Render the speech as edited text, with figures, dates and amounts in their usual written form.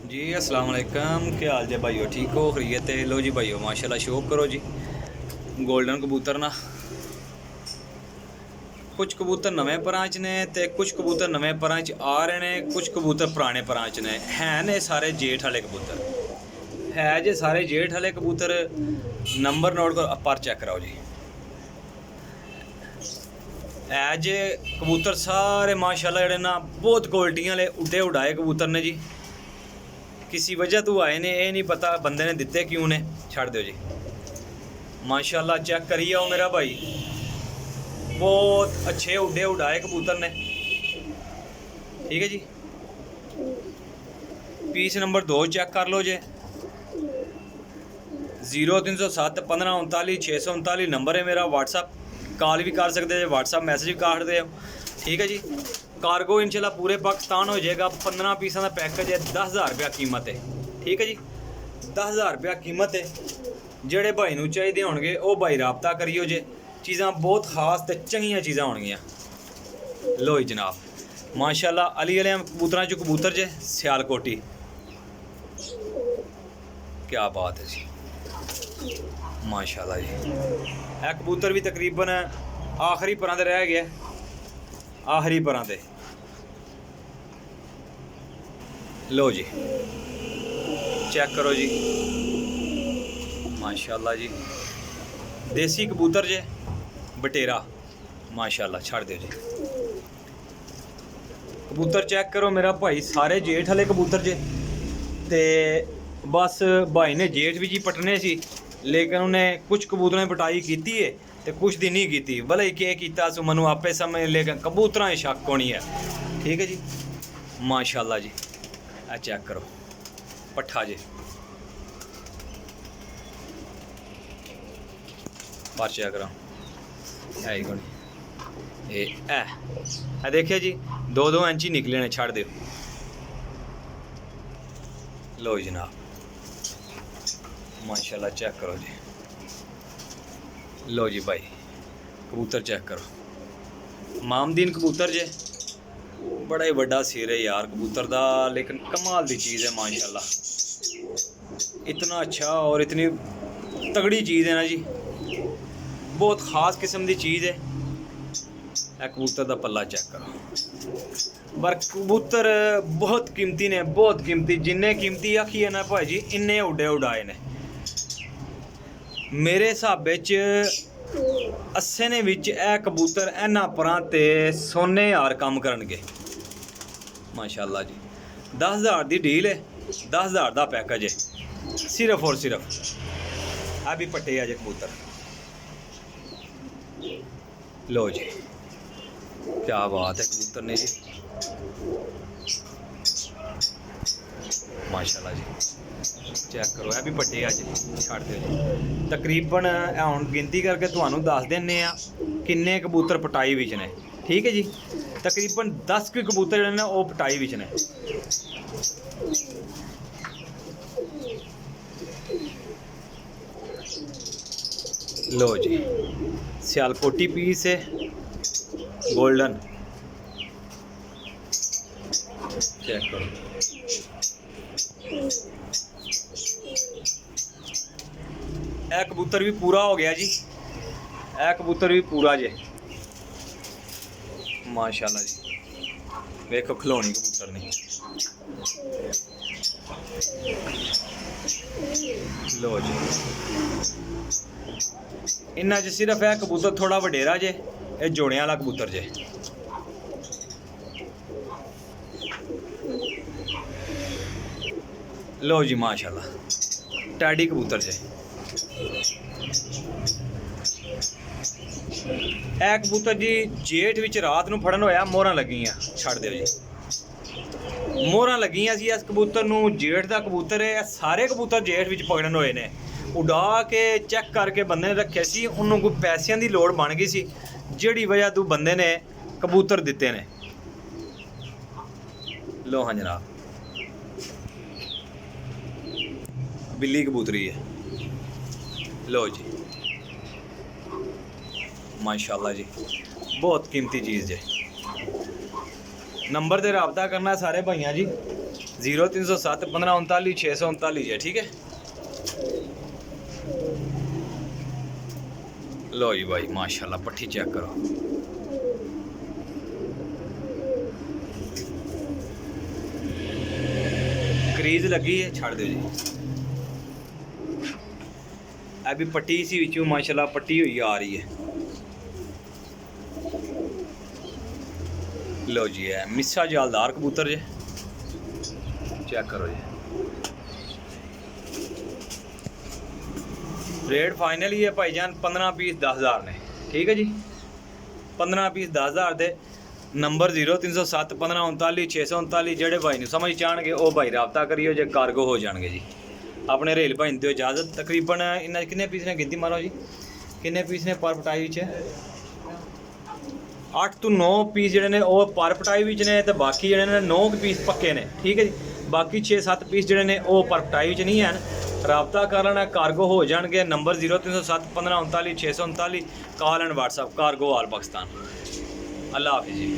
जी अस्सलाम वालेकुम, क्या हाल जे भाईओ? ठीक हो? खरीत है? लो जी भाईओ, माशाल्लाह शौक करो जी। गोल्डन कबूतर ना कुछ कबूतर नवें परां च ने ते कुछ कबूतर नवें परां च आ रहे ने, कुछ कबूतर पुराने परां च ने। है ने सारे जेठ वाले कबूतर, है जे सारे जेठ वाले कबूतर। नंबर नोट करो, पर चेक कराओ जी। है जे कबूतर सारे माशाल्लाह जेह्ड़े ना बहुत क्वालिटियां वाले उड्डे उड़ाए कबूतर ने जी। किसी वजह तो आए ने, ये नहीं पता बंदे ने दिते क्यों ने। छड़ दो जी, माशाल्लाह चेक करिए आओ मेरा भाई। बहुत अच्छे उड्डे उड़ाए कबूतर ने, ठीक है जी। पीस नंबर 2 चेक कर लो जे। 0307 1539 639 नंबर है मेरा। व्हाट्सअप कॉल भी कर सकते हो, व्हाट्सअप मैसेज भी कर सकते हो, ठीक है जी। कार्गो इंशाल्लाह पूरे पाकिस्तान हो जाएगा। 15 पीसा का पैकेज है, 10,000 रुपया कीमत है, ठीक है जी। 10,000 रुपया कीमत है। ਜਿਹੜੇ भाई ਨੂੰ ਚਾਹੀਦੇ ਹੋਣਗੇ ਉਹ भाई ਰਾਬਤਾ ਕਰਿਓ ਜੇ। ਚੀਜ਼ਾਂ ਬਹੁਤ ਖਾਸ ਤੇ ਚੰਗੀਆਂ ਚੀਜ਼ਾਂ ਹੋਣਗੀਆਂ। ਲੋ ਜੀ ਜਨਾਬ, ਮਾਸ਼ਾਅੱਲਾ ਅਲੀ ਵਾਲੇ ਕਬੂਤਰਾਂ ਚ ਕਬੂਤਰ ਜੇ ਸਿਆਲਕੋਟੀ। क्या बात है जी, माशाल्लाह जी। यह कबूतर भी तकरीबन आखिरी परां ते रह गया, आखिरी परां ते। लो जी चेक करो जी, माशाल्लाह जी। देसी कबूतर जे बटेरा, माशाल्लाह। छड़ दो जी कबूतर चेक करो मेरा भाई, सारे जेठ वाले कबूतर जे। ते बस भाई ने जेठ भी जी पटने सी, लेकिन उन्हें कुछ कबूतरों ने पटाई की है तो कुछ दी नहीं की। भले ही क्या किया सो मैं आपे समझ, लेकिन कबूतर शक होनी है, ठीक है जी। माशाल्लाह जी, आ चेक करो पट्ठा जे, पर चेक करो है ही कोनी। ए देखिए जी, 2-2 इंच ही निकले ने। छड़ दो। लो जनाब, माशाल्लाह चेक करो जी। लो जी भाई कबूतर चेक करो। मामदीन कबूतर जे, बड़ा ही बड़ा सिर है यार कबूतर दा, लेकिन कमाल दी चीज़ है माशाल्लाह। इतना अच्छा और इतनी तगड़ी चीज़ है ना जी, बहुत ख़ास किस्म की चीज़ है। कबूतर का पल्ला चेक करो। पर कबूतर बहुत कीमती ने, बहुत कीमती। जिन्ने कीमती आखिए ना भाई जी, इन्ने उड्डे उड़ाए ने। मेरे हिसाब अस्से ने विच ए कबूतर इन्हां परां ते सोने यार कम करनगे माशाल्लाह जी। 10,000 की डील है, 10,000 का पैकेज है सिर्फ और सिर्फ। आ भी पट्टे अजे कबूतर। लो जी क्या बात है कबूतर ने जी, माशाल्लाह जी। चेक करो, है भी पट्टे अज। छड़ दो जी। तकरीबन हुण गिनती करके तुहानू दस देने किन्ने कबूतर पटाई विच ने, ठीक है जी। तकरीबन 10 के कबूतर जिहड़े ने वो पटाई विच ने। लो जी सियालकोटी पीस है गोल्डन, चेक करो। यह कबूतर भी पूरा हो गया जी, यह कबूतर भी पूरा जे माशाल्लाह जी। देखो खिलौनी कबूतर ने। लो जी इन्ना च सिर्फ है कबूतर थोड़ा वडेरा जे, ये जोड़े वाला कबूतर जे। लो जी माशाल्लाह टैडी कबूतर जे। ए कबूतर जी जेठ विच रात नूं फड़न होया, मोहरां लगियां। छड़ दो जी, मोहरां लगियां सी इस कबूतर नूं। जेठ दा कबूतर है, सारे कबूतर जेठ विच पकड़न होए ने। उड़ा के चेक करके बंदे ने रखे सी, उन्होंने कोई पैसों की लोड़ बन गई सी, जिहड़ी वजह तो बंदे ने कबूतर दिते ने। लो हाँ जनाब, बिल्ली कबूतरी है। लो जी माशाल्लाह जी, बहुत कीमती चीज़ है। नंबर से रबता करना सारे भाइयों जी, 0307 1539 639 है। ठीक है, लो जी भाई माशाल्लाह पट्ठी चेक करो। क्रीज लगी है, छड़ दो जी। अभी पट्टी इसी विचों माशाल्लाह पट्टी हुई आ रही है। लो जी है मिस्सा जालदार कबूतर जे, चेक करो जी। रेट फाइनल ही है भाईजान 15 पीस 10,000 ने। ठीक है जी, 15 पीस 10,000 दे। नंबर 0307 1539 639। जेडे भाई ने समझ चाहणगे वो भाई रबता करियो, जे कार्गो हो जाएंगे जी। अपने रेल भाई दो इजाजत। तकरीबन इन्हें कितने पीस ने गिनती मारो जी, कितने पीस ने पर पटाई च 8 ਤੋਂ 9 पीस ਜਿਹੜੇ ਨੇ ਉਹ ਪਰ ਪਟਾਈ ਵਿੱਚ ਨੇ, ਤੇ ਬਾਕੀ ਜਿਹੜੇ ਨੇ 9 ਪੀਸ ਪੱਕੇ ਨੇ। ਠੀਕ ਹੈ ਜੀ, ਬਾਕੀ 6-7 ਪੀਸ ਜਿਹੜੇ ਨੇ ਉਹ ਪਰ ਪਟਾਈ ਵਿੱਚ ਨਹੀਂ ਹਨ। ਰਾਬਤਾ ਕਰ ਲੈਣਾ, ਕਾਰਗੋ ਹੋ ਜਾਣਗੇ। Number 0307 1539 639। Call and WhatsApp, cargo all Pakistan. ਅੱਲਾ ਹਾਫਿਜ਼ ਜੀ।